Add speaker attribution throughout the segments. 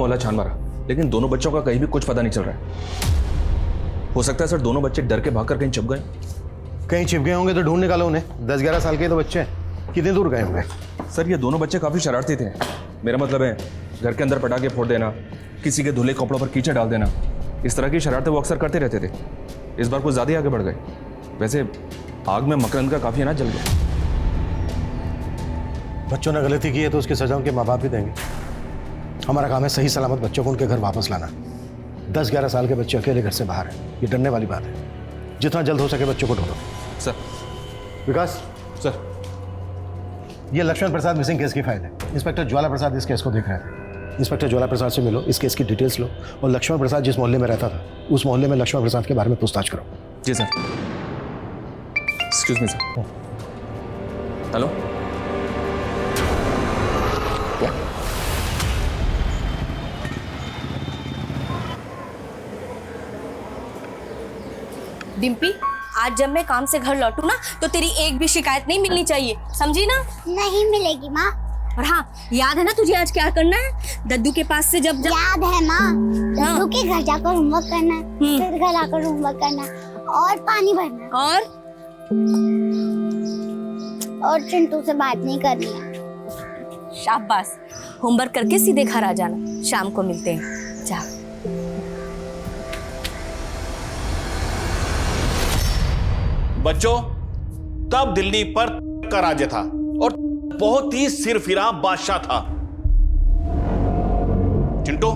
Speaker 1: मोहल्ला छान मारा, लेकिन दोनों बच्चों का कहीं भी कुछ पता नहीं चल रहा है। हो सकता है सर दोनों बच्चे डर के भागकर कहीं छिप गए।
Speaker 2: कहीं छिप गए होंगे तो ढूंढ निकालो उन्हें। 10-11 साल के तो बच्चे हैं, कितने दूर गए होंगे?
Speaker 1: सर ये दोनों बच्चे काफ़ी शरारती थे। मेरा मतलब है घर के अंदर पटाखे फोड़ देना, किसी के धुले कपड़ों पर कीचड़ डाल देना, इस तरह की शरारतें वो अक्सर करते रहते थे। इस बार कुछ ज़्यादा ही आगे बढ़ गए। वैसे आग में मकरंद का काफ़ी अनाज जल गया।
Speaker 2: बच्चों ने गलती की है तो उसकी सजा उनके माँ बाप भी देंगे। हमारा काम है सही सलामत बच्चों को उनके घर वापस लाना। 10-11 साल के बच्चे अकेले घर से बाहर हैं, ये डरने वाली बात है। जितना जल्द हो सके बच्चों को ढूंढो।
Speaker 1: सर।
Speaker 2: विकास
Speaker 1: सर,
Speaker 2: ये लक्ष्मण प्रसाद मिसिंग केस की फाइल है। इंस्पेक्टर ज्वाला प्रसाद इस केस को देख रहे थे। इंस्पेक्टर ज्वाला प्रसाद से मिलो, इस केस की डिटेल्स लो और लक्ष्मण प्रसाद जिस मोहल्ले में रहता था उस मोहल्ले में लक्ष्मण प्रसाद के बारे में पूछताछ करो।
Speaker 1: जी sir. Excuse me sir. Hello. क्या?
Speaker 3: डिम्पी, आज जब मैं काम से घर लौटू ना तो तेरी एक भी शिकायत नहीं मिलनी चाहिए, समझी ना?
Speaker 4: नहीं मिलेगी माँ।
Speaker 3: और हाँ, याद है ना तुझे आज क्या करना है? दद्दू के पास से जब
Speaker 4: याद है माँ, दद्दू के घर जाकर होमवर्क करना है, फिर घर आकर होमवर्क करना है और पानी भरना है और चिंटू से बात नहीं करनी है।
Speaker 3: शाबाश, होमवर्क करके सीधे घर आ जाना। शाम को मिलते हैं। जा।
Speaker 5: बच्चों, तब दिल्ली पर का राज्य था और बहुत ही सिरफिरा बादशाह था। चिंटू,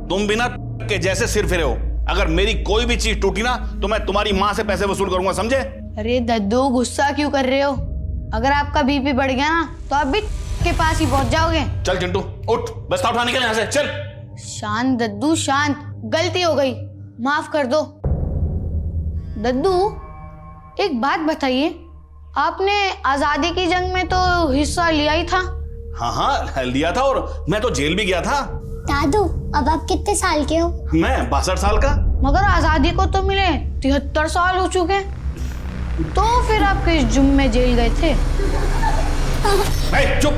Speaker 5: तुम बिना के जैसे सिर फिरे हो। अगर मेरी कोई भी चीज टूटी ना तो मैं तुम्हारी मां से पैसे वसूल करूंगा, समझे?
Speaker 6: अरे दद्दू, गुस्सा क्यों कर रहे हो? अगर आपका बीपी बढ़ गया ना तो आप भी के पास ही पहुंच जाओगे।
Speaker 5: चल चिंटू, उठ, बस्ता उठा निकल यहाँ से, चल।
Speaker 6: शांत दद्दू, शांत। गलती हो गई, माफ कर दो। दद्दू, एक बात बताइए, आपने आजादी की जंग में तो हिस्सा लिया ही था।
Speaker 5: हाँ, लिया था और मैं तो जेल भी गया था।
Speaker 4: दादू, अब आप कितने साल के हो?
Speaker 5: मैं 62 साल का।
Speaker 6: मगर आजादी को तो मिले 73 साल हो चुके। तो फिर आप किस जुर्म में जेल गए थे?
Speaker 5: चुप।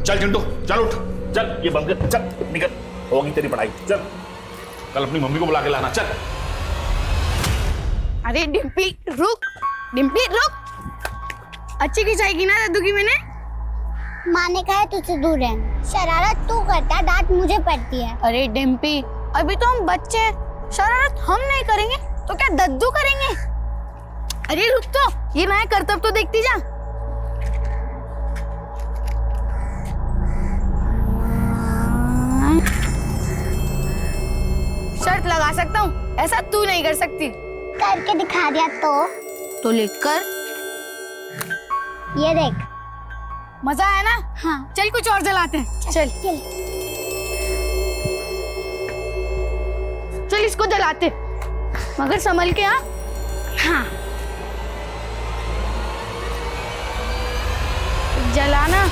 Speaker 5: चल चिंटू, चल उठ, चल ये बंद कर, चल निकल, होगी तेरी पढ़ाई। चल, कल अपनी मम्मी को बुला के लाना, चल।
Speaker 6: अरे डिम्पी रुक, डिम्पी रुक। अच्छी खिंचाई की ना दद्दू की मैंने?
Speaker 4: माँ ने कहा है तुझसे दूर रहना। शरारत तू करता है, डांट मुझे पड़ती है।
Speaker 6: अरे डिम्पी, अभी तो हम बच्चे हैं, शरारत हम नहीं करेंगे तो क्या दद्दू करेंगे? अरे रुक तो, ये नया करतब तो देखती जा। शर्त लगा सकता हूँ, ऐसा तू नहीं कर सकती।
Speaker 4: करके दिखा दिया तो
Speaker 6: लिख कर।
Speaker 4: ये देख।
Speaker 6: मजा आया ना?
Speaker 4: हाँ।
Speaker 6: चल कुछ और जलाते हैं। चल चल इसको जलाते, मगर संभल के। हाँ हाँ, जलाना।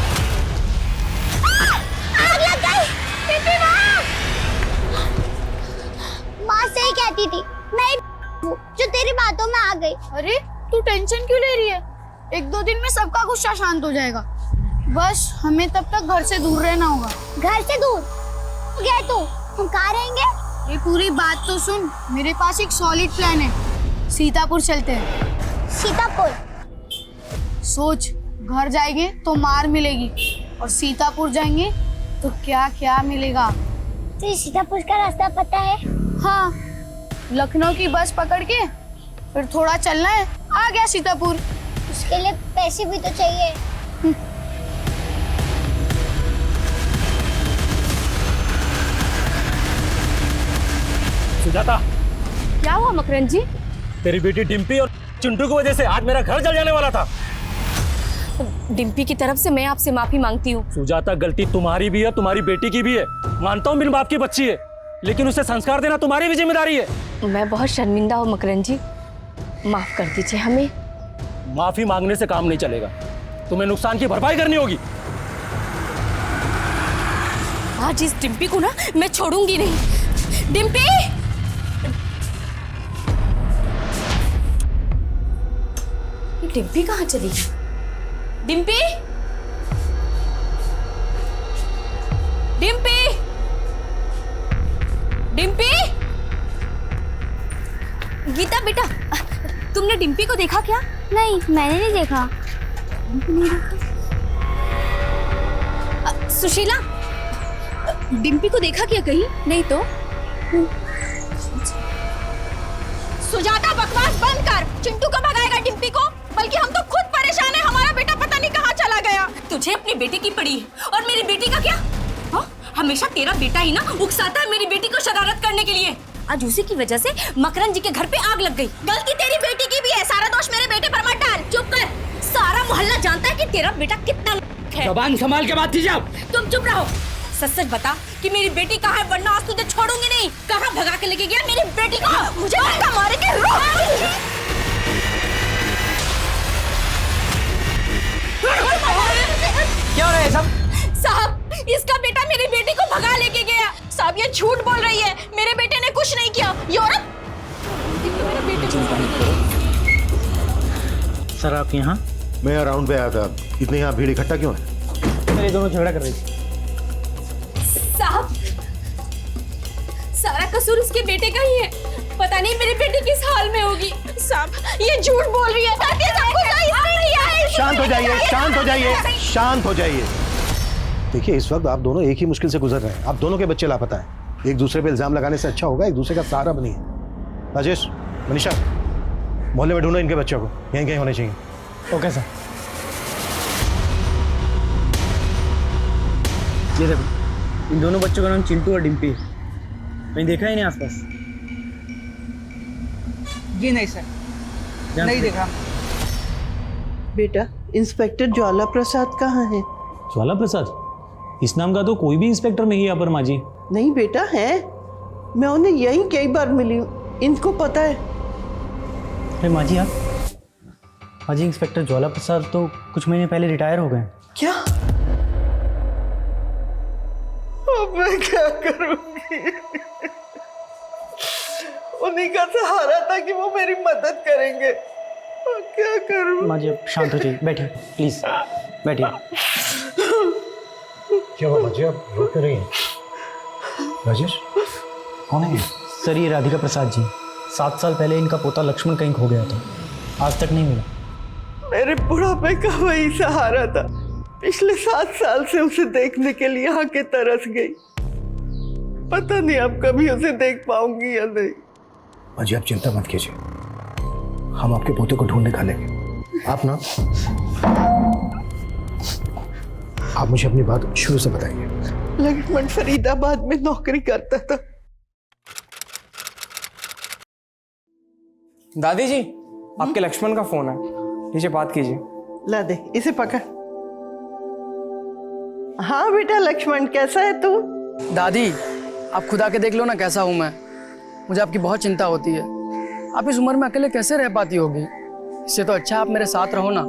Speaker 4: आग लग गई। दीदी माँ, माँ सही कहती थी, मैं जो तेरी बातों में आ गई।
Speaker 6: अरे तू टेंशन क्यों ले रही है? 1-2 दिन में सबका गुस्सा शांत हो जाएगा। बस हमें तब तक घर से दूर रहना होगा।
Speaker 4: घर से दूर? गए तू, हम कहाँ रहेंगे?
Speaker 6: ये पूरी बात तो सुन, मेरे पास एक सॉलिड प्लान है। सीतापुर चलते हैं।
Speaker 4: सीतापुर?
Speaker 6: सोच, घर जाएंगे तो मार मिलेगी और सीतापुर जाएंगे तो क्या क्या मिलेगा।
Speaker 4: तुझे सीतापुर का रास्ता पता है?
Speaker 6: हाँ, लखनऊ की बस पकड़ के फिर थोड़ा चलना है, आ गया सीतापुर।
Speaker 4: उसके लिए पैसे भी तो चाहिए।
Speaker 7: सुजाता,
Speaker 3: क्या हुआ मकरंद जी?
Speaker 7: तेरी बेटी डिम्पी और चिंटू की वजह से आज मेरा घर जल जाने वाला था।
Speaker 3: डिम्पी की तरफ से मैं आपसे माफी मांगती हूँ।
Speaker 7: सुजाता, गलती तुम्हारी भी है, तुम्हारी बेटी की भी है। मानता हूँ बिन बाप की बच्ची है, लेकिन उसे संस्कार देना तुम्हारी भी जिम्मेदारी है।
Speaker 3: मैं बहुत शर्मिंदा हूँ मकरंद जी, माफ कर दीजिए हमें।
Speaker 7: माफी मांगने से काम नहीं चलेगा, तुम्हें नुकसान की भरपाई करनी होगी।
Speaker 3: आज इस डिम्पी को ना मैं छोड़ूंगी नहीं। डिम्पी! ये डिम्पी कहाँ चली? डिम्पी! डिम्पी! डिम्पी, गीता बेटा, तुमने डिम्पी को देखा क्या?
Speaker 4: नहीं, मैंने नहीं देखा।
Speaker 3: सुशीला, डिम्पी को देखा क्या कहीं? नहीं तो। सुजाता, बकवास बंद कर। चिंटू को भगाएगा डिम्पी को? बल्कि हम तो खुद परेशान है, हमारा बेटा पता नहीं कहाँ चला गया। तुझे अपनी बेटी की पड़ी है, और मेरी बेटी का क्या? हाँ? हमेशा तेरा बेटा ही ना उकसाता है मेरी बेटी को शरारत करने के लिए। आज उसी की वजह से मकरन जी के घर पे आग लग गई। गलती तेरी बेटी की भी है, सारा दोष मेरे बेटे पर मत डाल। चुप कर, सारा मोहल्ला जानता है कि तेरा बेटा कितना है।
Speaker 7: जबान संभाल के बात कीजिए आप।
Speaker 3: तुम चुप रहो। सच सच बता कि मेरी बेटी कहाँ है, वरना आज तुझे छोड़ूंगी नहीं। कहाँ भगा के लेके गया मेरी बेटी को? मुझे धक्का मारे के रोक।
Speaker 7: क्या हो रहा है सब?
Speaker 3: साहब, इसका बेटा मेरी बेटी को भगा लेके गया। साहब, ये झूठ बोल रही है, मेरे बेटे ने कुछ नहीं किया। ये औरत मेरे बेटे
Speaker 8: सर आप यहाँ?
Speaker 2: मैं राउंड पे आया था। इतनी यहाँ भीड़ इकट्ठा क्यों है?
Speaker 8: मेरे दोनों झगड़ा कर रही थी।
Speaker 3: साहब, सारा कसूर उसके बेटे का ही है। पता नहीं मेरी बेटी किस हाल में होगी। साहब, ये झूठ बोल रही है।
Speaker 2: शांत हो जाइए, शांत हो जाइए, शांत हो जाइए। देखिए, इस वक्त आप दोनों एक ही मुश्किल से गुजर रहे हैं। आप दोनों के बच्चे लापता हैं। एक दूसरे पे इल्जाम लगाने से अच्छा होगा एक दूसरे का सहारा बनिए। राजेश, मनीषा, मोहल्ले में ढूंढो इनके बच्चों को, यहीं कहीं होने चाहिए।
Speaker 8: Okay sir. ये देखो, इन दोनों बच्चों का नाम चिंटू और डिम्पी है। कहीं देखा ही नहीं आसपास?
Speaker 9: जी नहीं सर, नहीं देखा।
Speaker 10: बेटा, इंस्पेक्टर ज्वाला प्रसाद कहाँ है?
Speaker 8: ज्वाला प्रसाद? इस नाम का तो कोई भी इंस्पेक्टर नहीं है अपर माँ जी।
Speaker 10: नहीं बेटा है, मैं उन्हें यहीं कई बार मिली हूँ, इनको पता है।
Speaker 8: अरे माँ जी, आप? माँ जी, इंस्पेक्टर ज्वाला प्रसाद तो कुछ महीने पहले रिटायर हो गए।
Speaker 10: क्या? अब मैं क्या करूँगी? उन्हीं का सहारा था कि वो मेरी मदद करेंगे। क्या करूं?
Speaker 8: माँ जी, आप शांत हो जाइए, बैठिए प्लीज, बैठिए।
Speaker 2: क्या हुआ बच्चे, आप रो क्यों रही हैं? राजेश, कौन है ये?
Speaker 8: सर, ये राधिका प्रसाद जी। 7 साल पहले इनका पोता लक्ष्मण कहीं खो गया था, आज तक नहीं मिला।
Speaker 10: मेरे बुढ़ापे का वही सहारा था। पिछले 7 साल से उसे देखने के लिए आके तरस गई। पता नहीं अब कभी उसे देख पाऊंगी या नहीं।
Speaker 2: अजी, आप चिंता मत कीजिए, हम आपके पोते को ढूंढ निकालेंगे। आप ना, आप मुझे अपनी बात शुरू से बताइए।
Speaker 10: लक्ष्मण फरीदाबाद में नौकरी करता था।
Speaker 9: दादी जी, आपके लक्ष्मण का फोन है, नीचे बात कीजिए।
Speaker 10: ला दे, इसे पकड़। हाँ बेटा लक्ष्मण, कैसा है तू?
Speaker 9: दादी, आप खुद आके देख लो ना कैसा हूँ मैं। मुझे आपकी बहुत चिंता होती है। आप इस उम्र में अकेले कैसे रह पाती होगी? इससे तो अच्छा आप मेरे साथ रहो ना।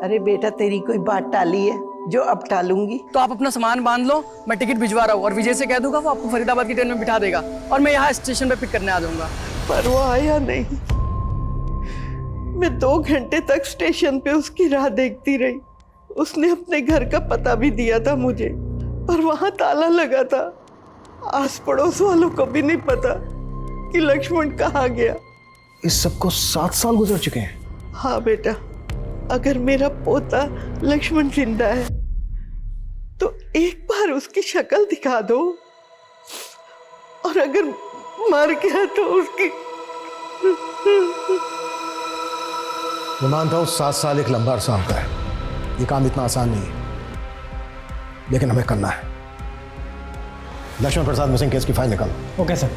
Speaker 10: अरे बेटा, तेरी कोई बात टाली है जो अब टालूंगी?
Speaker 9: तो आप अपना सामान बांध लो, मैं टिकट भिजवा रहा हूँ और विजय से कह दूंगा, वो आपको फरीदाबाद की ट्रेन में बिठा देगा और मैं यहाँ स्टेशन पे पिक करने आ जाऊंगा।
Speaker 10: पर वो आया नहीं। मैं 2 घंटे तक स्टेशन पे उसकी राह देखती रही। उसने अपने घर का पता भी दिया था मुझे, पर वहां ताला लगा था। आस पड़ोस वालों को भी नहीं पता कि लक्ष्मण कहाँ गया।
Speaker 2: इस सबको 7 साल गुजर चुके हैं।
Speaker 10: हाँ बेटा, अगर मेरा पोता लक्ष्मण जिंदा है तो एक बार उसकी शक्ल दिखा दो, और अगर मर गया तो उसकी।
Speaker 2: मैं मानता हूँ 7 साल एक लंबा अरसा होता है, ये काम इतना आसान नहीं है, लेकिन हमें करना है। लक्ष्मण प्रसाद मिसिंग केस की फाइल निकालो।
Speaker 8: Okay sir.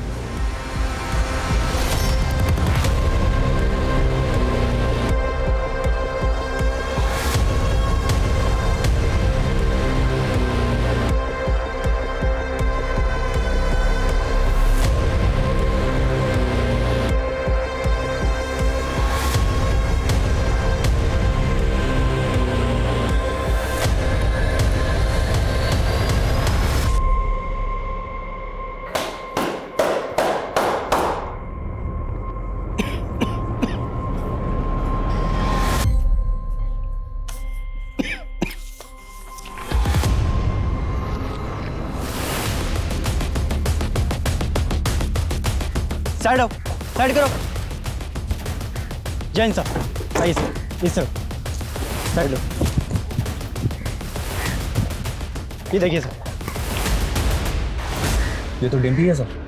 Speaker 8: साइड आओ, साइड करो। जैन साहब आइए सर, इस तरफ साइड लो। ये देखिए सर,
Speaker 1: ये तो डिम्पी है सर।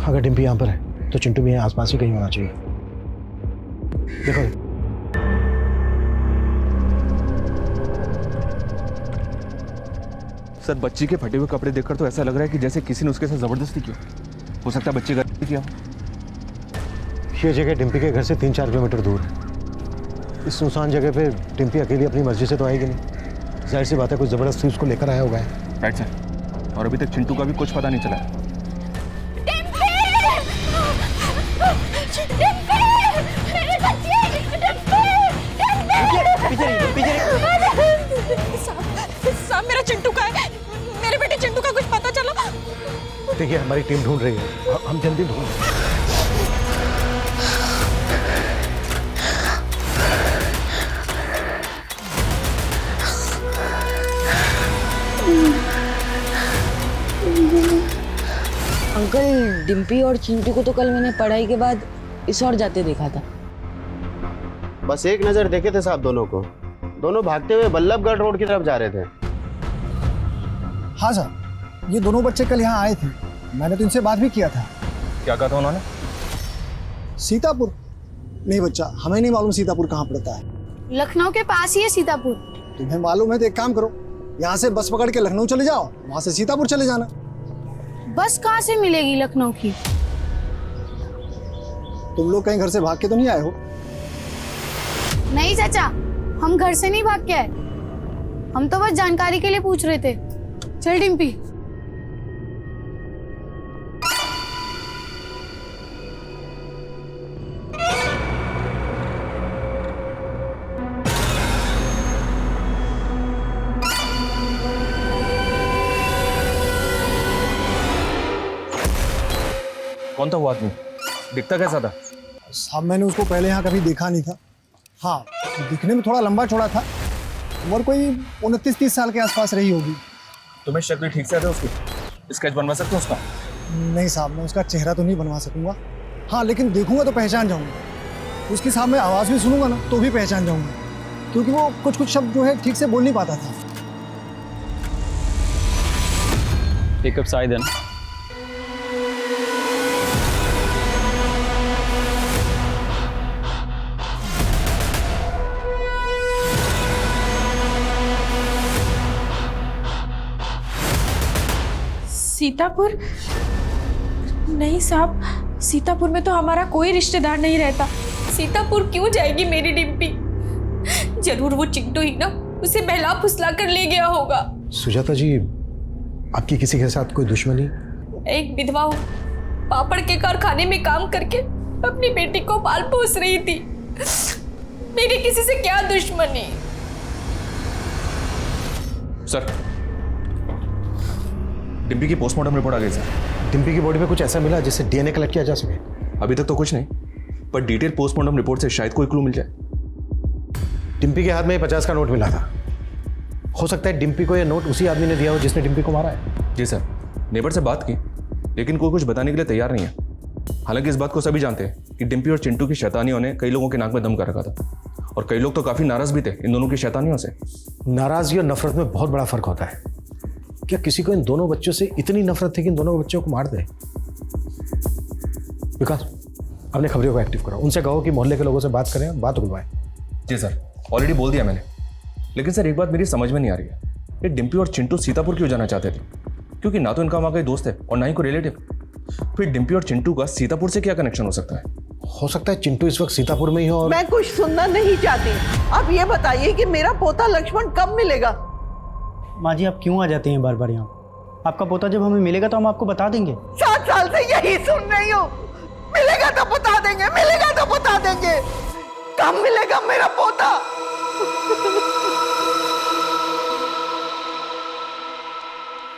Speaker 2: अगर डिम्पी यहाँ पर है तो चिंटू भी यहाँ आसपास ही कहीं होना चाहिए। देखो
Speaker 1: सर, बच्ची के फटे हुए कपड़े देखकर तो ऐसा लग रहा है कि जैसे किसी ने उसके साथ जबरदस्ती की हो सकता है बच्चे घर किया।
Speaker 2: ये जगह डिम्पी के घर से 3-4 किलोमीटर दूर है। इस सुनसान जगह पे डिम्पी अकेली अपनी मर्जी से तो आएगी नहीं। जाहिर सी बात है, कुछ जबरदस्ती उसको लेकर आया होगा।
Speaker 1: Right sir. और अभी तक चिंटू का भी कुछ पता नहीं चला।
Speaker 3: साहब, मेरा चिंटू का है, मेरे बेटे चिंटू का कुछ पता चला?
Speaker 2: देखिए, हमारी टीम ढूंढ रही है, हम जल्दी ढूंढ रहे हैं।
Speaker 11: अंकल, डिम्पी और चिंटू को तो कल मैंने पढ़ाई के बाद इस ओर जाते देखा था।
Speaker 12: बस एक नजर देखे थे साहब दोनों को। दोनों भागते हुए बल्लभगढ़ रोड की तरफ जा रहे थे।
Speaker 13: हाँ साहब, ये दोनों बच्चे कल यहाँ आए थे, मैंने तो इनसे बात भी किया था।
Speaker 1: क्या कहा था उन्होंने?
Speaker 13: सीतापुर? नहीं बच्चा, हमें नहीं मालूम सीतापुर कहाँ पड़ता है।
Speaker 6: लखनऊ के पास ही है सीतापुर।
Speaker 13: तुम्हें मालूम है तो एक काम करो, यहाँ से बस पकड़ के लखनऊ चले जाओ, वहाँ से सीतापुर चले जाना।
Speaker 6: बस कहाँ से मिलेगी लखनऊ की?
Speaker 13: तुम लोग कहीं घर से भाग के तो नहीं आए हो?
Speaker 6: नहीं चाचा, हम घर से नहीं भाग के आए, हम तो बस जानकारी के लिए पूछ रहे थे। चल डिम्पी।
Speaker 1: कौन था वो आदमी? दिखता कैसा था?
Speaker 13: साहब, मैंने उसको पहले यहाँ कभी देखा नहीं था। हाँ, दिखने में थोड़ा लंबा चौड़ा था, उम्र कोई 29-30 साल के आसपास रही होगी।
Speaker 1: तुम्हें शक्ल ठीक से आता है उसकी? स्केच बनवा सकते हो उसका?
Speaker 13: नहीं साहब, मैं उसका चेहरा तो नहीं बनवा सकूंगा। हाँ, लेकिन देखूंगा तो पहचान जाऊंगा। उसकी साहब मैं आवाज़ भी सुनूंगा ना तो भी पहचान जाऊंगा, क्योंकि वो कुछ कुछ शब्द जो है ठीक से बोल नहीं पाता था।
Speaker 7: पिकअप शायद है ना?
Speaker 3: सीतापुर? नहीं साहब, सीतापुर में तो हमारा कोई रिश्तेदार नहीं रहता। सीतापुर क्यों जाएगी मेरी डिम्पी? जरूर वो चिंटू ही ना उसे बहला फुसला कर ले गया होगा।
Speaker 2: सुजाता जी, आपकी किसी के साथ कोई दुश्मनी?
Speaker 3: एक विधवा हूँ, पापड़ के कारखाने में काम करके अपनी बेटी को पाल पोस रही थी। मेरी किसी से क्या दुश्मनी?
Speaker 1: सर, डिम्पी की पोस्टमार्टम रिपोर्ट आ गई सर।
Speaker 2: डिम्पी की बॉडी में कुछ ऐसा मिला जिससे डीएनए कलेक्ट किया जा सके?
Speaker 1: अभी तक तो कुछ नहीं, पर डिटेल पोस्टमार्टम रिपोर्ट से शायद कोई क्लू मिल जाए।
Speaker 2: डिम्पी के हाथ में 50 का नोट मिला था। हो सकता है डिम्पी को यह नोट उसी आदमी ने दिया हो जिसने डिम्पी को मारा है।
Speaker 1: जी सर, नेबर से बात की, लेकिन कोई कुछ बताने के लिए तैयार नहीं है। हालांकि इस बात को सभी जानते हैं कि डिम्पी और चिंटू की शैतानियों ने कई लोगों के नाक में दम कर रखा था, और कई लोग तो काफी नाराज भी थे इन दोनों की शैतानियों से।
Speaker 2: नाराजगी और नफरत में बहुत बड़ा फर्क होता है। क्या किसी को इन दोनों बच्चों से इतनी नफरत थी कि इन दोनों बच्चों को मार दे? विकास, अपने खबरियों को एक्टिव करो, उनसे कहो कि मोहल्ले के लोगों से बात करें, बात उगलवाएं।
Speaker 1: जी सर, ऑलरेडी बोल दिया मैंने। लेकिन सर, एक बात मेरी समझ में नहीं आ रही है, ये डिम्पी और चिंटू सीतापुर क्यों जाना चाहते थे? क्योंकि ना तो इनका वहाँ कोई दोस्त है और ना ही कोई रिलेटिव। फिर डिम्पी और चिंटू का सीतापुर से क्या कनेक्शन हो सकता है?
Speaker 2: हो सकता है चिंटू इस वक्त सीतापुर में ही हो।
Speaker 10: मैं कुछ सुनना नहीं चाहती। अब ये बताइए कि मेरा पोता लक्ष्मण कब मिलेगा?
Speaker 8: माँ जी, आप क्यों आ जाते हैं बार बार यहाँ? आपका पोता जब हमें मिलेगा तो हम आपको बता देंगे।
Speaker 10: 7 साल से यही सुन रही हूँ, मिलेगा तो बता देंगे, मिलेगा तो बता देंगे। कब मिलेगा मेरा पोता?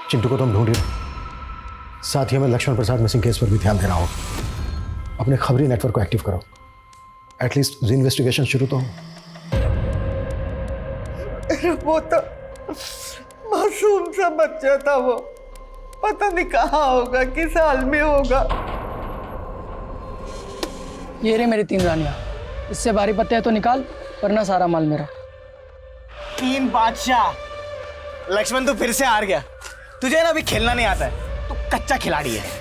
Speaker 2: चिंटू को तो हम ढूंढ ही रहे, साथ ही हमें लक्ष्मण प्रसाद मिसिंग केस पर भी ध्यान देना होगा। अपने खबरी नेटवर्क को एक्टिव करो, एटलीस्ट इन्वेस्टिगेशन शुरू तो हो।
Speaker 10: मेरा पोता मासूम सा बच्चा था, वो पता नहीं कहाँ होगा, किस हाल में होगा।
Speaker 9: ये रे मेरी 3 रानियां, इससे भारी पत्ते है तो निकाल, वरना सारा माल मेरा।
Speaker 14: 3 बादशाह। लक्ष्मण तू फिर से हार गया, तुझे ना अभी खेलना नहीं आता है, तू कच्चा खिलाड़ी है।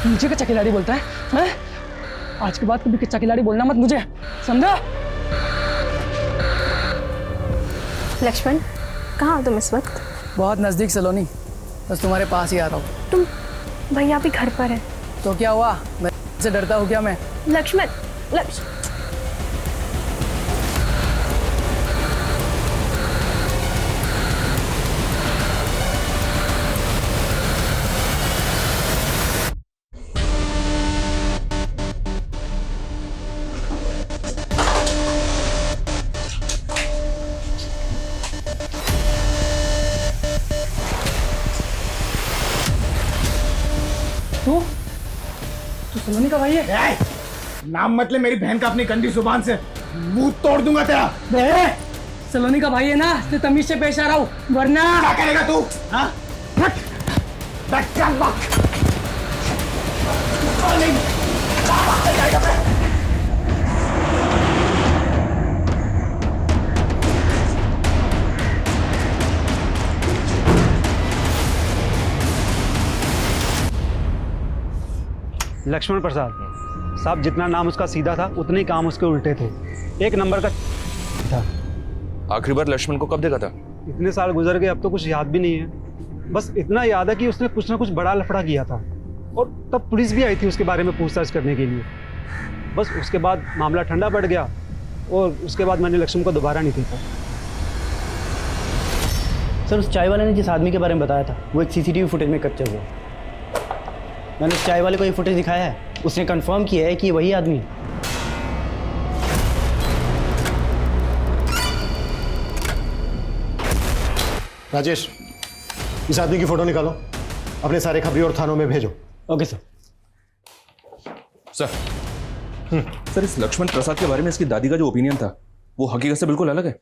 Speaker 9: मुझे कच्चा खिलाड़ी बोलता है, हैं? आज के बाद कभी कच्चा खिलाड़ी बोलना मत मुझे, समझा?
Speaker 3: लक्ष्मण, कहाँ हो तुम इस वक्त?
Speaker 9: बहुत नजदीक सलोनी, बस तुम्हारे पास ही आ रहा हूँ।
Speaker 3: तुम भैया भी घर पर है
Speaker 9: तो क्या हुआ, मैं से डरता हूँ क्या मैं?
Speaker 3: लक्ष्मण,
Speaker 9: तू सलोनी का भाई है?
Speaker 14: नाम मत ले मेरी बहन का अपनी गंदी जुबान से, मुंह तोड़ दूंगा तेरा।
Speaker 9: सलोनी का भाई है ना, इसलिए तमीज से पेश आ रहा हूँ, वरना
Speaker 14: क्या करेगा तू? हाँ?
Speaker 8: लक्ष्मण प्रसाद साहब, जितना नाम उसका सीधा था उतने ही काम उसके उल्टे थे। 1 नंबर का था।
Speaker 1: आखिरी बार लक्ष्मण को कब देखा था?
Speaker 8: इतने साल गुजर गए, अब तो कुछ याद भी नहीं है। बस इतना याद है कि उसने कुछ ना कुछ बड़ा लफड़ा किया था और तब पुलिस भी आई थी उसके बारे में पूछताछ करने के लिए। बस उसके बाद मामला ठंडा पड़ गया और उसके बाद मैंने लक्ष्मण को दोबारा नहीं देखा।
Speaker 15: सर, उस चाय वाले ने जिस आदमी के बारे में बताया था वो एक सीसीटीवी फुटेज में कैप्चर हुआ। मैंने उस चाय वाले को ये फुटेज दिखाया है, उसने कंफर्म किया है कि ये वही आदमी है।
Speaker 2: राजेश, इस आदमी की फोटो निकालो, अपने सारे खबरी और थानों में भेजो।
Speaker 15: Okay sir.
Speaker 1: सर, इस लक्ष्मण प्रसाद के बारे में इसकी दादी का जो ओपिनियन था वो हकीकत से बिल्कुल अलग है।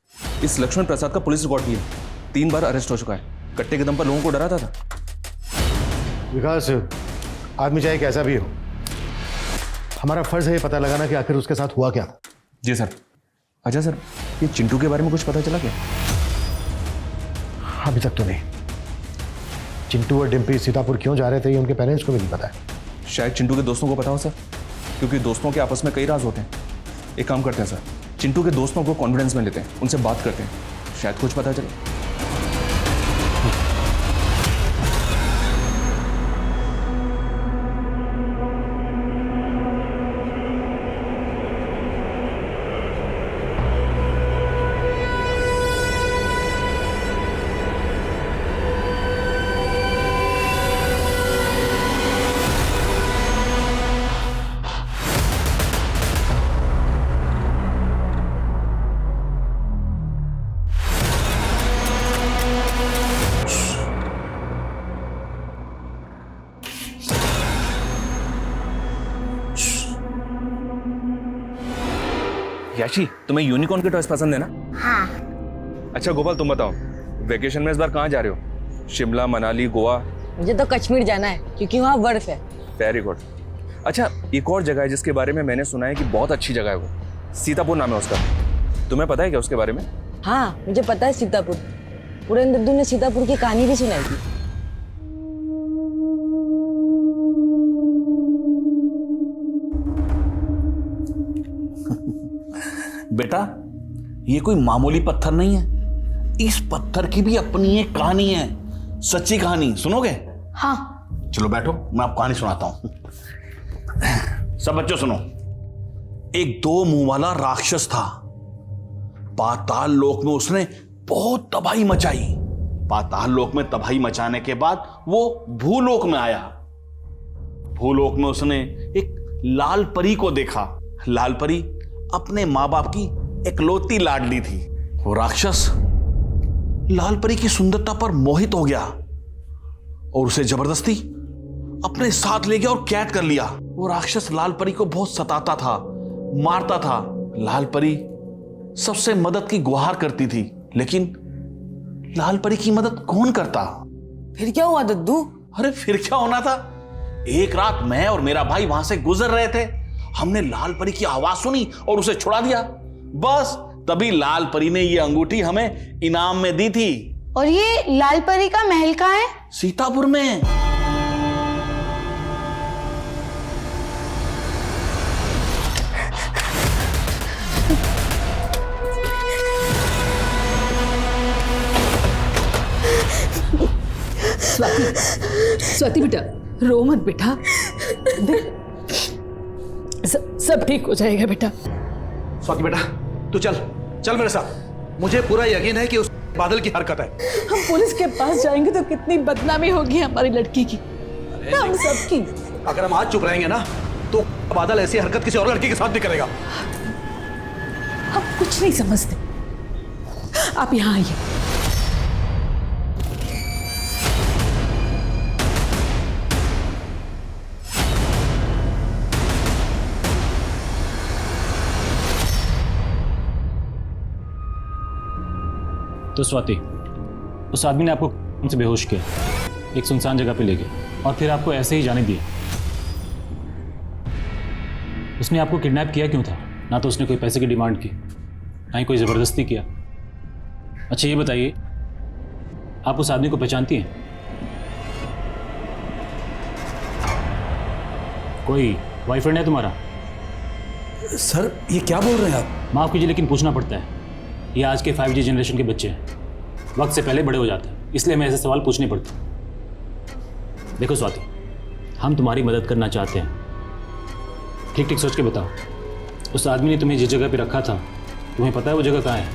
Speaker 1: इस लक्ष्मण प्रसाद का पुलिस रिकॉर्ड भी है, 3 बार अरेस्ट हो चुका है, कट्टे के दम पर लोगों को डराता था।
Speaker 2: विकास, आदमी चाहे कैसा भी हो, हमारा फर्ज है ये पता लगाना कि आखिर उसके साथ हुआ क्या था।
Speaker 1: जी सर। अच्छा सर, ये चिंटू के बारे में कुछ पता चला क्या?
Speaker 2: अभी तक तो नहीं। चिंटू और डिम्पी सीतापुर क्यों जा रहे थे ये उनके पेरेंट्स को भी नहीं पता है।
Speaker 1: शायद चिंटू के दोस्तों को पता हो सर, क्योंकि दोस्तों के आपस में कई राज होते हैं। एक काम करते हैं सर, चिंटू के दोस्तों को कॉन्फिडेंस में लेते हैं, उनसे बात करते हैं, शायद कुछ पता चले। याशी, तुम्हें यूनिकॉर्न के टॉयज पसंद है ना?
Speaker 4: हाँ।
Speaker 1: अच्छा गोपाल, तुम बताओ, वेकेशन में इस बार कहाँ जा रहे हो? शिमला, मनाली, गोवा?
Speaker 11: मुझे तो कश्मीर जाना है क्योंकि वहाँ बर्फ है।
Speaker 1: Very good. अच्छा, एक और जगह है जिसके बारे में मैंने सुना है कि बहुत अच्छी जगह है, वो सीतापुर नाम है उसका। तुम्हें पता है क्या उसके बारे में?
Speaker 11: हाँ, मुझे पता है सीतापुर। पुरेंद्र दद्दू ने सीतापुर की कहानी भी सुनाई थी।
Speaker 5: बेटा, ये कोई मामूली पत्थर नहीं है, इस पत्थर की भी अपनी एक कहानी है, सच्ची कहानी। सुनोगे?
Speaker 6: हाँ।
Speaker 5: चलो बैठो, मैं आपको कहानी सुनाता हूं। सब बच्चों सुनो। एक 2 मुंह वाला राक्षस था। पाताल लोक में उसने बहुत तबाही मचाई। पाताल लोक में तबाही मचाने के बाद वो भूलोक में आया। भूलोक में उसने एक लाल परी को देखा। लाल परी अपने माँ बाप की इकलौती लाडली थी। वो राक्षस लाल परी की सुंदरता पर मोहित हो गया और उसे जबरदस्ती अपने साथ ले गया और कैद कर लिया। वो राक्षस लाल परी को बहुत सताता था, मारता था। लाल परी सबसे मदद की गुहार करती थी, लेकिन लाल परी की मदद कौन करता?
Speaker 11: फिर क्या हुआ दद्दू?
Speaker 5: अरे फिर क्या होना था? एक रात मैं और मेरा भाई वहां से गुजर रहे थे, हमने लाल परी की आवाज सुनी और उसे छुड़ा दिया। बस तभी लाल परी ने ये अंगूठी हमें इनाम में दी थी।
Speaker 6: और ये लाल परी का महल कहाँ है?
Speaker 5: सीतापुर में।
Speaker 10: स्वाति बेटा, रो मत बेटा। सब ठीक हो जाएगा बेटा।
Speaker 2: स्वाति बेटा तू चल चल मेरे साथ। मुझे पूरा यकीन है कि उस बादल की हरकत है।
Speaker 10: हम पुलिस के पास जाएंगे तो कितनी बदनामी होगी हमारी लड़की की, हम सबकी।
Speaker 2: अगर हम आज चुप रहेंगे ना तो बादल ऐसी हरकत किसी और लड़की के साथ भी करेगा।
Speaker 10: हम कुछ नहीं समझते, आप यहाँ आइए।
Speaker 7: तो स्वाति, उस आदमी ने आपको उनसे बेहोश किया, एक सुनसान जगह पे ले गया और फिर आपको ऐसे ही जाने दिया। उसने आपको किडनैप किया क्यों था? ना तो उसने कोई पैसे की डिमांड की, ना ही कोई ज़बरदस्ती किया। अच्छा ये बताइए, आप उस आदमी को पहचानती हैं? कोई बॉयफ्रेंड है तुम्हारा?
Speaker 2: सर ये क्या बोल रहे हैं आप?
Speaker 7: माफ़ कीजिए लेकिन पूछना पड़ता है। ये आज के 5G जनरेशन के बच्चे हैं, वक्त से पहले बड़े हो जाते हैं, इसलिए हमें ऐसे सवाल पूछने पड़ते हैं। देखो स्वाति, हम तुम्हारी मदद करना चाहते हैं, ठीक ठीक सोच के बताओ। उस आदमी ने तुम्हें जिस जगह पे रखा था, तुम्हें पता है वो जगह कहाँ है?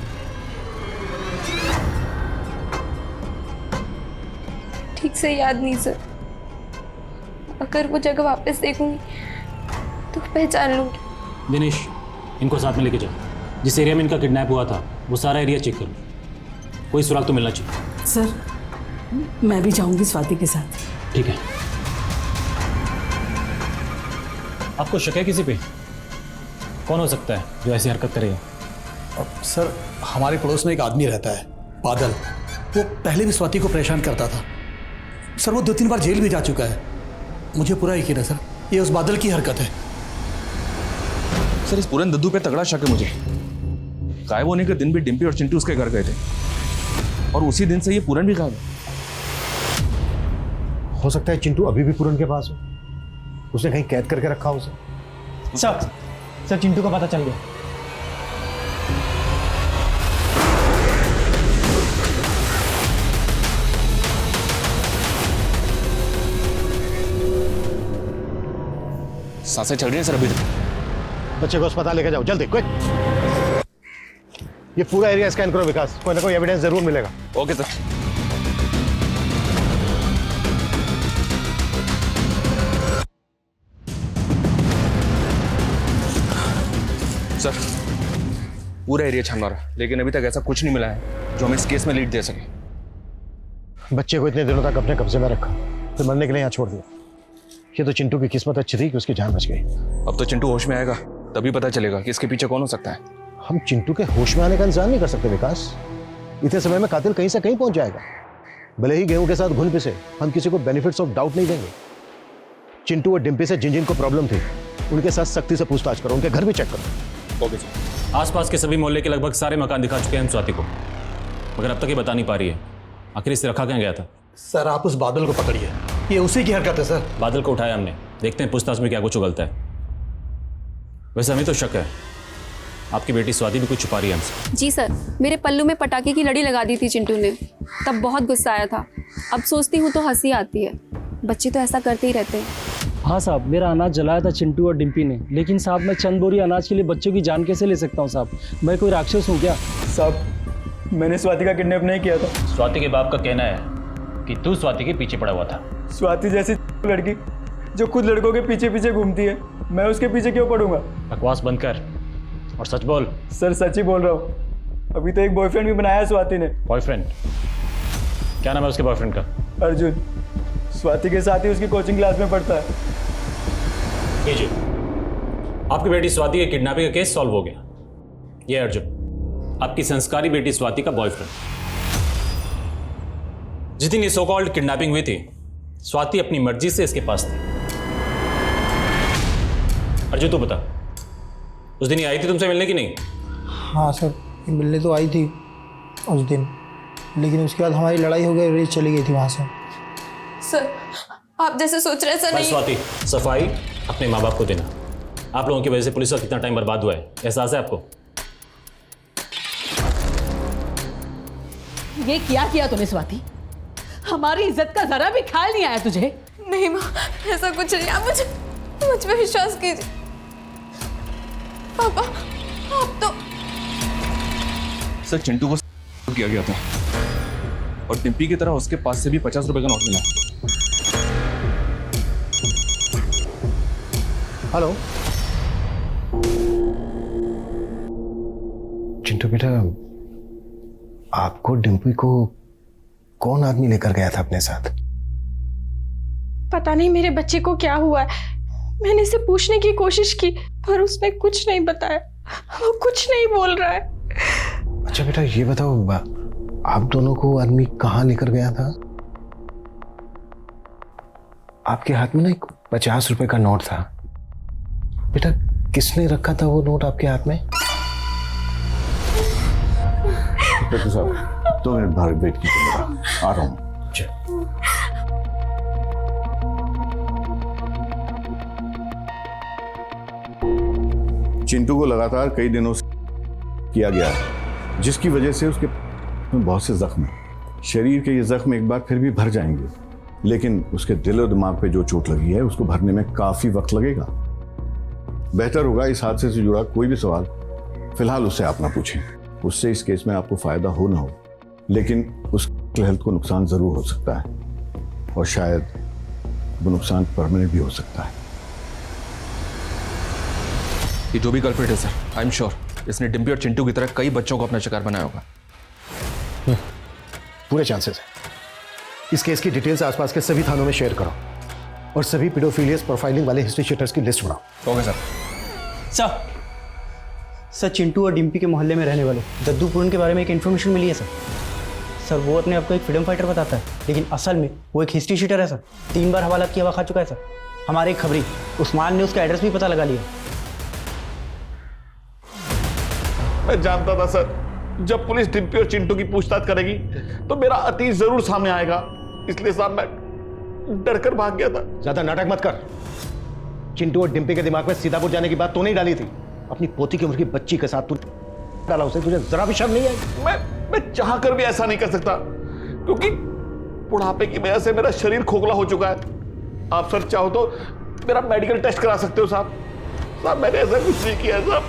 Speaker 3: ठीक से याद नहीं सर, अगर वो जगह वापस देखूंगी तो पहचान लूंगी।
Speaker 7: दिनेश, इनको साथ में लेके जाओ। जिस एरिया में इनका किडनैप हुआ था वो सारा एरिया चेक करो, कोई सुराग तो मिलना चाहिए।
Speaker 10: सर मैं भी जाऊंगी स्वाति के साथ।
Speaker 7: ठीक है। आपको शक है किसी पे? कौन हो सकता है जो ऐसी हरकत करेगा?
Speaker 2: सर हमारे पड़ोस में एक आदमी रहता है, बादल। वो पहले भी स्वाति को परेशान करता था सर। वो 2-3 बार जेल भी जा चुका है। मुझे पूरा यकीन है सर, ये उस बादल की हरकत है।
Speaker 1: सर इस पूरन दद्दू पे तगड़ा शक है मुझे। गायब होने के दिन भी डिम्पी और चिंटू उसके घर गए थे और उसी दिन से ये पूरन भी गायब है।
Speaker 2: हो सकता है चिंटू अभी भी पूरन के पास हो, उसने कहीं कैद करके रखा हो उसे।
Speaker 15: सर चिंटू का पता चल गया।
Speaker 1: सांसें चल रही हैं सर अभी तक।
Speaker 2: बच्चे को अस्पताल लेके जाओ जल्दी, क्विक। ये पूरा एरिया स्कैन करो विकास, कोई ना कोई एविडेंस जरूर मिलेगा।
Speaker 1: Okay sir. सर पूरा एरिया छान मारा, लेकिन अभी तक ऐसा कुछ नहीं मिला है जो हमें इस केस में लीड दे सके।
Speaker 2: बच्चे को इतने दिनों तक अपने कब्जे में रखा, फिर मरने के लिए यहाँ छोड़ दिया। ये तो चिंटू की किस्मत अच्छी थी कि उसकी जान बच गई।
Speaker 1: अब तो चिंटू होश में आएगा, तभी पता चलेगा कि इसके पीछे कौन हो सकता है।
Speaker 2: हम चिंटू के होश में आने का इंतजार नहीं कर सकते विकास। इतने समय में कातिल कहीं से कहीं पहुंच जाएगा। भले ही गेहूं के साथ घुन पिसे, हम किसी को बेनिफिट्स ऑफ डाउट नहीं देंगे। चिंटू और डिम्पी से जिन जिन को प्रॉब्लम थी उनके साथ सख्ती से पूछताछ करो, उनके घर भी चेक करो।
Speaker 7: Okay sir. आसपास के सभी मोहल्ले के लगभग सारे मकान दिखा चुके हैं हम स्वाति को, मगर अब तक ये बता नहीं पा रही है आखिर इसे रखा कहाँ गया था।
Speaker 2: सर आप उस बादल को पकड़िए, ये उसी की हरकत है सर।
Speaker 7: बादल को उठाया हमने, देखते हैं पूछताछ में क्या कुछ उगलता है। वैसे हमें तो शक है आपकी बेटी स्वाति भी कुछ छुपा रही है हमसे।
Speaker 3: जी सर, मेरे पल्लू में पटाखे की लड़ी लगा दी थी चिंटू ने, तब बहुत गुस्सा आया था। अब सोचती हूँ तो हंसी आती है, बच्चे तो ऐसा करते ही रहते हैं।
Speaker 9: हाँ साहब, मेरा अनाज जलाया था चिंटू और डिम्पी ने, लेकिन साहब मैं चंद बोरी अनाज के लिए बच्चों की जान कैसे ले सकता हूँ साहब? मैं कोई राक्षस हूँ क्या?
Speaker 15: साहब मैंने स्वाति का किडनैप नहीं किया था।
Speaker 7: स्वाति के बाप का कहना है कि तू स्वाति के पीछे पड़ा हुआ था।
Speaker 15: स्वाति जैसी लड़की जो खुद लड़कों के पीछे पीछे घूमती है, मैं उसके पीछे क्यों पड़ूंगा?
Speaker 7: बकवास बंद कर और सच बोल।
Speaker 15: सर सच ही बोल रहा हूँ, अभी तो एक बॉयफ्रेंड भी बनाया स्वाति ने।
Speaker 7: बॉयफ्रेंड? क्या नाम है उसके बॉयफ्रेंड का?
Speaker 15: अर्जुन। स्वाति के साथ ही उसकी कोचिंग क्लास में पढ़ता है।
Speaker 7: जी, आपकी बेटी स्वाति के किडनैपिंग का केस सॉल्व हो गया। ये अर्जुन, आपकी संस्कारी बेटी स्वाति का बॉयफ्रेंड। जिस दिन ये सो कॉल्ड किडनैपिंग हुई थी, स्वाति अपनी मर्जी से इसके पास थी। अर्जुन तू बता, उस दिन ये आई थी तुमसे मिलने की नहीं?
Speaker 15: हाँ सर, मिलने तो आई थी उस दिन, लेकिन उसके बाद हमारी लड़ाई हो गई और ये चली गई थी वहाँ से।
Speaker 3: सर आप जैसे सोच रहे हैं सर
Speaker 7: बस
Speaker 3: नहीं।
Speaker 7: स्वाति, सफाई अपने माँ बाप को देना। आप लोगों की वजह से पुलिस का कितना टाइम बर्बाद हुआ है, एहसास है आपको?
Speaker 16: ये क्या किया तूने स्वाति? हमारी इज्जत का जरा भी ख्याल नहीं आया तुझे?
Speaker 3: नहीं माँ, ऐसा कुछ नहीं। आप मुझ पे विश्वास कीजिए। पापा आप तो
Speaker 1: सर चिंटू को किया गया था और डिम्पी की तरह उसके पास से भी 50 रुपए का नोट मिला।
Speaker 2: हेलो चिंटू बेटा, आपको डिम्पी को कौन आदमी लेकर गया था अपने साथ?
Speaker 3: पता नहीं मेरे बच्चे को क्या हुआ है। मैंने इसे पूछने की कोशिश की पर उसने कुछ नहीं बताया। वो कुछ नहीं बोल रहा है।
Speaker 2: अच्छा बेटा ये बताओ, आप दोनों को आदमी कहाँ लेकर गया था? आपके हाथ में ना एक 50 रुपए का नोट था। बेटा किसने रखा था वो नोट आपके हाथ में?
Speaker 5: डॉक्टर साहब 2 मिनट बाहर वेट कीजिए, आ रहा हूँ। चिंटू को लगातार कई दिनों से किया गया है, जिसकी वजह से उसके में बहुत से जख्म हैं। शरीर के ये जख्म एक बार फिर भी भर जाएंगे, लेकिन उसके दिल और दिमाग पे जो चोट लगी है उसको भरने में काफी वक्त लगेगा। बेहतर होगा इस हादसे से जुड़ा कोई भी सवाल फिलहाल उससे आप ना पूछें। उससे इस केस में आपको फायदा हो ना हो, लेकिन उसकी हेल्थ को नुकसान जरूर हो सकता है और शायद वो नुकसान परमानेंट भी हो सकता है।
Speaker 1: ये जो भी कल्प्रिट है सर, आई एम श्योर इसने डिम्पी और चिंटू की तरह कई बच्चों को अपना शिकार बनाया होगा।
Speaker 2: पूरे चांसेस है। इस केस की डिटेल्स आसपास के सभी थानों में शेयर करो और सभी पेडोफिलियस प्रोफाइलिंग वाले हिस्ट्री शीटर्स की लिस्ट बनाओ।
Speaker 1: Okay sir.
Speaker 15: सर चिंटू और डिम्पी के मोहल्ले में रहने वाले दद्दू पूरन के बारे में एक इन्फॉर्मेशन मिली है सर। सर वो अपने आप को एक फ्रीडम फाइटर बताता है, लेकिन असल में वो एक हिस्ट्री शीटर है सर। 3 बार हवालात की हवा खा चुका है सर। हमारे एक खबरी उस्मान ने उसका एड्रेस भी पता लगा लिया।
Speaker 5: मैं जानता था सर, जब पुलिस डिम्पी और चिंटू की पूछताछ करेगी तो मेरा अतीत जरूर सामने आएगा, इसलिए साहब मैं डरकर भाग गया था।
Speaker 2: ज्यादा नाटक मत कर। चिंटू और डिम्पी के दिमाग में सीतापुर जाने की बात तो नहीं डाली थी? अपनी पोती की उम्र की बच्ची के साथ तू डाला उसे, तुझे जरा भी शर्म नहीं है?
Speaker 5: मैं चाह कर भी ऐसा नहीं कर सकता, क्योंकि बुढ़ापे की वजह से मेरा शरीर खोखला हो चुका है। आप सर चाहो तो मेरा मेडिकल टेस्ट करा सकते हो साहब। साहब मैंने ऐसा कुछ नहीं किया साहब।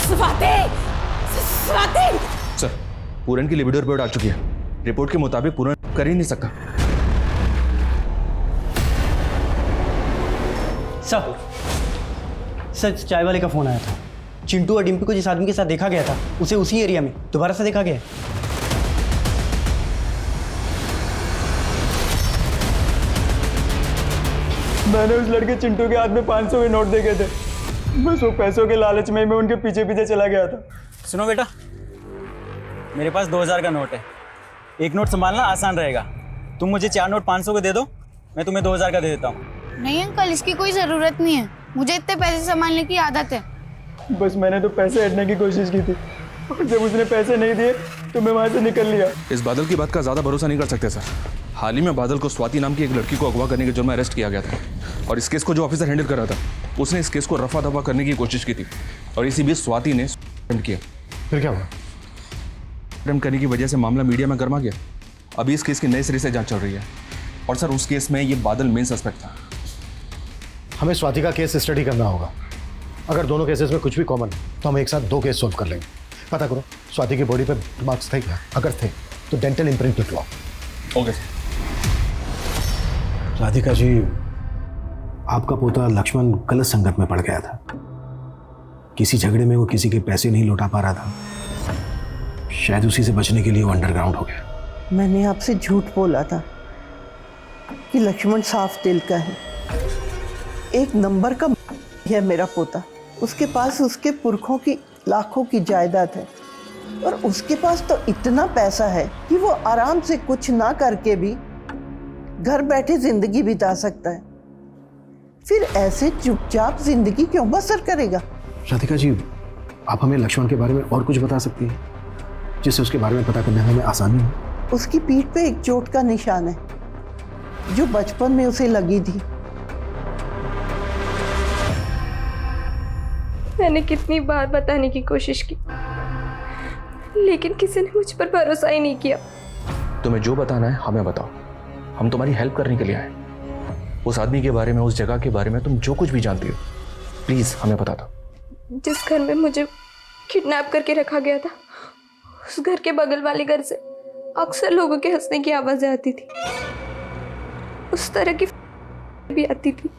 Speaker 3: स्वाति!
Speaker 1: सर पूरन की लिबिडो रिपोर्ट आ चुकी है। रिपोर्ट के मुताबिक पूरन कर ही नहीं सकता।
Speaker 15: सर चाय वाले का फोन आया था। चिंटू और डिम्पी को जिस आदमी के साथ देखा गया था उसे उसी एरिया में दोबारा से देखा गया।
Speaker 8: मैंने उस लड़के चिंटू के हाथ में 500 के नोट देखे थे। बस वो पैसों के लालच में मैं उनके पीछे पीछे चला गया था।
Speaker 14: सुनो बेटा, मेरे पास 2000 का नोट है। एक नोट संभालना आसान रहेगा। तुम मुझे 4 नोट 500 के दे दो, मैं तुम्हें 2000 का दे देता हूँ।
Speaker 6: नहीं अंकल, इसकी कोई ज़रूरत नहीं है। मुझे इतने पैसे संभालने की आदत है।
Speaker 8: बस मैंने तो पैसे हटने की कोशिश की थी और जब उसने पैसे नहीं दिए तो मैं वहाँ से निकल लिया।
Speaker 1: इस बादल की बात का ज़्यादा भरोसा नहीं कर सकते सर। हाल ही में बादल को स्वाति नाम की एक लड़की को अगवा करने के जुर्म में अरेस्ट किया गया था और इस केस को जो ऑफिसर हैंडल कर रहा था उसने इस केस को रफा दफा करने की कोशिश की थी और इसी बीच स्वाति ने किया।
Speaker 2: फिर क्या हुआ?
Speaker 1: करने की वजह से मामला मीडिया में गर्मा गया। अभी इस केस की नए सिरे से जांच चल रही है और सर उस केस में ये बादल मेन सस्पेक्ट था।
Speaker 2: हमें स्वाति का केस स्टडी करना होगा। अगर दोनों केसेस में कुछ भी कॉमन तो हम एक साथ 2 केस सोल्व कर लेंगे। पता करो स्वाति की बॉडी पे मार्क्स थे क्या? अगर थे तो dental imprint लिखवाओ।
Speaker 1: Okay
Speaker 2: Radhika ji, आपका पोता लक्ष्मण गलत संगत में पड़ गया था। किसी झगड़े में वो किसी के पैसे नहीं लौटा पा रहा था। शायद उसी से बचने के लिए वो अंडरग्राउंड हो गया।
Speaker 10: मैंने आपसे झूठ बोला था कि लक्ष्मण साफ दिल का है। एक नंबर का है मेरा पोता। उसके पास उसके पुरखों की लाखों की जायदाद है और उसके पास तो इतना पैसा है कि वो आराम से कुछ ना करके भी घर बैठे जिंदगी बिता सकता है। फिर ऐसे चुपचाप जिंदगी क्यों बसर करेगा?
Speaker 2: राधिका जी, आप हमें लक्ष्मण के बारे में और कुछ बता सकती हैं जिससे उसके बारे में पता करने में आसानी हो?
Speaker 10: उसकी पीठ पे एक चोट का निशान है जो बचपन में उसे लगी थी।
Speaker 3: मैंने कितनी बार बताने की कोशिश की, लेकिन किसी ने मुझ पर भरोसा ही नहीं किया।
Speaker 1: तुम्हें जो बताना है हमें बताओ, हम तुम्हारी हेल्प करने के लिए आए। उस आदमी के बारे में, उस जगह के बारे में तुम जो कुछ भी जानती हो प्लीज हमें बता दो।
Speaker 3: जिस घर में मुझे किडनैप करके रखा गया था, उस घर के बगल वाले घर से अक्सर लोगों के हंसने की आवाजें आती थी। उस तरह की भी आती थी।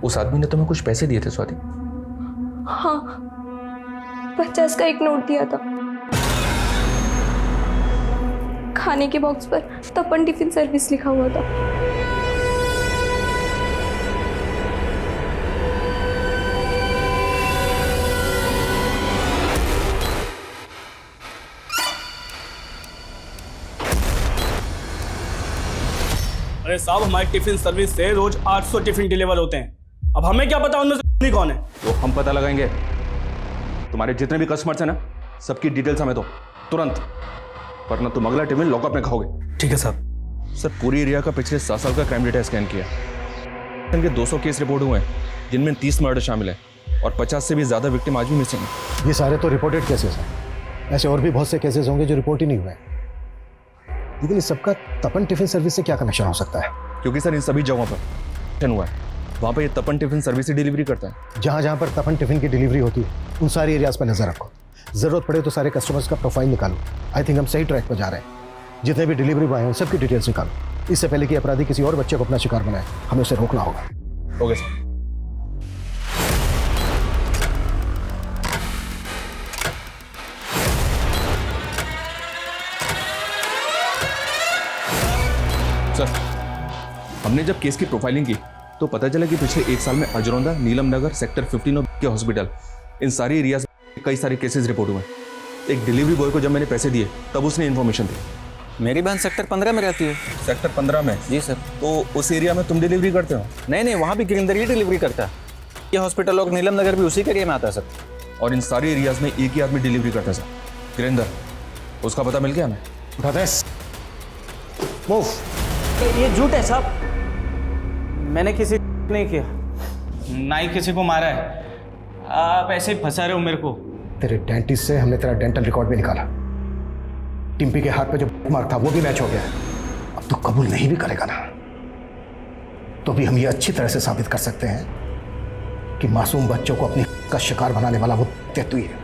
Speaker 1: उस आदमी ने तुम्हें कुछ पैसे दिए थे स्वाति?
Speaker 3: हाँ, 50 का एक नोट दिया था। खाने के बॉक्स पर तपन टिफिन सर्विस लिखा हुआ था।
Speaker 14: अरे साहब, हमारी टिफिन सर्विस से रोज 800 टिफिन डिलीवर होते हैं। अब हमें क्या पता उनमें से कौन है?
Speaker 1: तो हम पता लगाएंगे। तुम्हारे जितने भी कस्टमर्स हैं ना, सबकी डिटेल्स हमें दो तुरंत, वरना तुम अगला टिफिन लॉकअप में खाओगे।
Speaker 8: ठीक है साहब।
Speaker 1: सर, पूरी एरिया का पिछले 7 साल का क्राइम डेटा स्कैन किया। इनके 200 केस रिपोर्ट हुए हैं जिनमें 30 मर्डर शामिल है और 50 से भी ज्यादा विक्टिम आज भी मिसिंग है।
Speaker 2: ये सारे तो रिपोर्टेड केसेस हैं, ऐसे और भी बहुत से केसेस होंगे जो रिपोर्ट ही नहीं हुए। लेकिन इस सबका तपन टिफिन सर्विस से क्या कनेक्शन हो सकता है?
Speaker 1: क्योंकि सर इन सभी जगहों पर हुआ है, वहाँ पर ये तपन टिफिन सर्विस ही डिलीवरी करता है।
Speaker 2: जहाँ जहाँ पर तपन टिफिन की डिलीवरी होती है उन सारी एरियाज पर नजर रखो। जरूरत पड़े तो सारे कस्टमर्स का प्रोफाइल निकालो। आई थिंक हम सही ट्रैक पर जा रहे हैं। जितने भी डिलीवरी बॉय हैं उन सबकी डिटेल्स निकालो। इससे पहले कि अपराधी किसी और बच्चे को अपना शिकार बनाए, हमें उसे रोकना होगा।
Speaker 1: Okay sir. सर, हमने जब केस की प्रोफाइलिंग की तो पता चला कि पिछले 1 साल में अजरौंदा, नीलम नगर, सेक्टर 15 के हॉस्पिटल, इन सारी एरियाज में कई सारे केसेस रिपोर्ट हुए। एक डिलीवरी बॉय को जब मैंने पैसे दिए तब उसने इन्फॉर्मेशन दी।
Speaker 14: मेरी बहन सेक्टर 15 में रहती है।
Speaker 1: सेक्टर 15 में?
Speaker 14: जी सर।
Speaker 1: तो उस एरिया में तुम डिलीवरी करते हो?
Speaker 14: नहीं, वहाँ भी गिरिंदर ही डिलीवरी करता है। ये हॉस्पिटल और नीलम नगर भी उसी के एरिया में आता है सर।
Speaker 1: और इन सारे एरियाज में एक ही आदमी डिलीवरी करता है सर, गिरिंदर। उसका पता मिल गया हमें?
Speaker 2: उठाते मूव।
Speaker 14: ये झूठ है साहब, मैंने किसी नहीं किया, ना ही किसी को मारा है। आप ऐसे ही फंसा रहे हो मेरे को।
Speaker 2: तेरे डेंटिस्ट से हमने तेरा डेंटल रिकॉर्ड भी निकाला। टिम्पी के हाथ पे जो मार था वो भी मैच हो गया। अब तो कबूल नहीं भी करेगा ना, तो भी हम ये अच्छी तरह से साबित कर सकते हैं कि मासूम बच्चों को अपनी का शिकार बनाने वाला वो तेतुई है।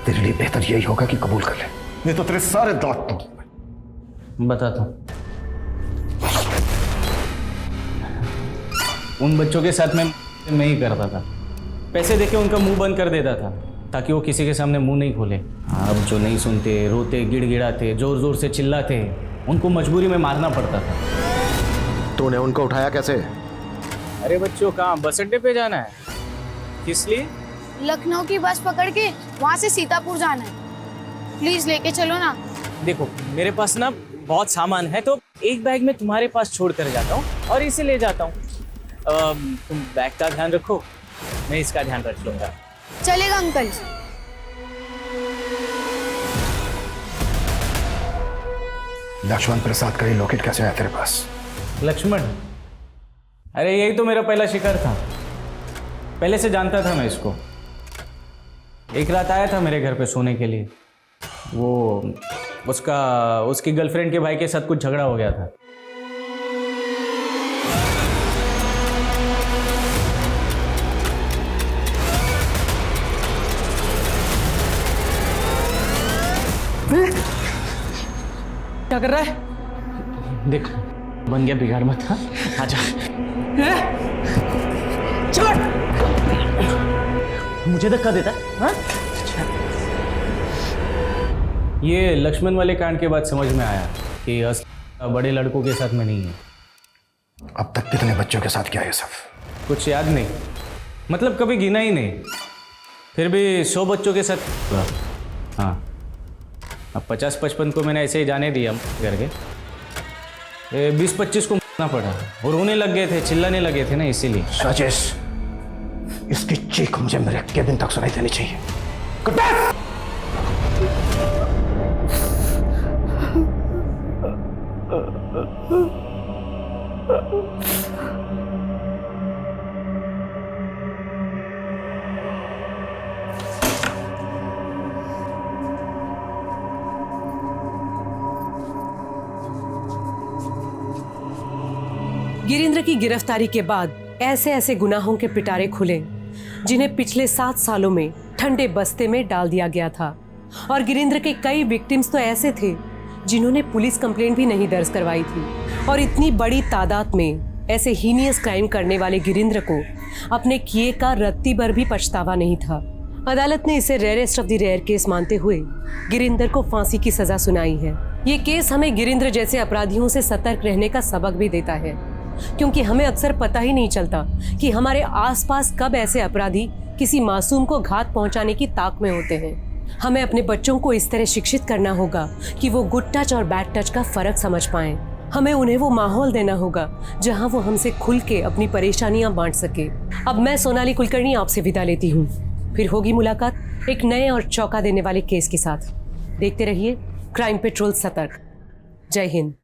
Speaker 2: तेरे लिए बेहतर यही होगा कि कबूल कर ले, नहीं तो तेरे सारे दांत तोड़।
Speaker 14: बताता हूँ। उन बच्चों के साथ मैं ही करता था। पैसे देके उनका मुंह बंद कर देता था ताकि वो किसी के सामने मुंह नहीं खोले। अब जो नहीं सुनते, रोते, गिड़गिड़ाते, जोर जोर से चिल्लाते, उनको मजबूरी में मारना पड़ता था।
Speaker 2: तूने उनको उठाया कैसे?
Speaker 14: अरे बच्चों, कहाँ बस अड्डे पे जाना है? किस लिए?
Speaker 6: लखनऊ की बस पकड़ के वहाँ से सीतापुर जाना है। प्लीज लेके चलो ना।
Speaker 14: देखो, मेरे पास ना बहुत सामान है, तो एक बैग में तुम्हारे पास छोड़ कर जाता हूँ और इसे ले जाता हूँ। तुम बैग का ध्यान रखो, मैं इसका ध्यान रख लूंगा।
Speaker 6: चलेगा अंकल।
Speaker 2: लक्ष्मण प्रसाद का ये लॉकेट कैसे आया तेरे पास?
Speaker 14: लक्ष्मण? अरे यही तो मेरा पहला शिकार था। पहले से जानता था मैं इसको। एक रात आया था मेरे घर पे सोने के लिए। वो उसकी गर्लफ्रेंड के भाई के साथ कुछ झगड़ा हो गया था।
Speaker 9: क्या कर रहा है?
Speaker 14: देख, बन गया, बिगाड़ मत। हाँ, आजा।
Speaker 9: चल,
Speaker 14: मुझे धक्का देता है? हाँ? ये लक्ष्मण वाले कांड के बाद समझ में आया कि बड़े लड़कों के साथ में नहीं है।
Speaker 2: अब तक कितने बच्चों के साथ किया ये सब?
Speaker 14: कुछ याद नहीं, मतलब कभी गिना ही नहीं। फिर भी 100 बच्चों के साथ। हाँ, अब 50-55 को मैंने ऐसे ही जाने दिया घर के। 20-25 को मारना पड़ा और रोने लग गए थे, चिल्लाने लगे थे ना, इसीलिए।
Speaker 2: राजेश, इसकी चीख मुझे मेरे केबिन तक सुनाई देनी चाहिए। Good bye.
Speaker 17: गिरिंद्र की गिरफ्तारी के बाद ऐसे ऐसे गुनाहों के पिटारे खुले जिन्हें पिछले 7 सालों में ठंडे बस्ते में डाल दिया गया था। और गिरिंद्र के कई विक्टिम्स तो ऐसे थे जिन्होंने पुलिस कंप्लेंट भी नहीं दर्ज करवाई थी। और इतनी बड़ी तादाद में ऐसे हीनियस क्राइम करने वाले गिरिंद्र को अपने किए का रत्ती भर भी पछतावा नहीं था। अदालत ने इसे rarest of the rare case मानते हुए गिरिंद्र को फांसी की सजा सुनाई है। ये केस हमें गिरिंद्र जैसे अपराधियों से सतर्क रहने का सबक भी देता है, क्योंकि हमें अक्सर पता ही नहीं चलता कि हमारे आसपास कब ऐसे अपराधी किसी मासूम को घात पहुंचाने की ताक में होते हैं। हमें अपने बच्चों को इस तरह शिक्षित करना होगा कि वो गुड टच और बैड टच का फर्क समझ पाएं। हमें उन्हें वो माहौल देना होगा जहां वो हमसे खुल के अपनी परेशानियां बांट सके। अब मैं सोनाली कुलकर्णी आपसे विदा लेती हूँ। फिर होगी मुलाकात एक नए और चौंका देने वाले केस के साथ। देखते रहिए क्राइम पेट्रोल सतर्क। जय हिंद।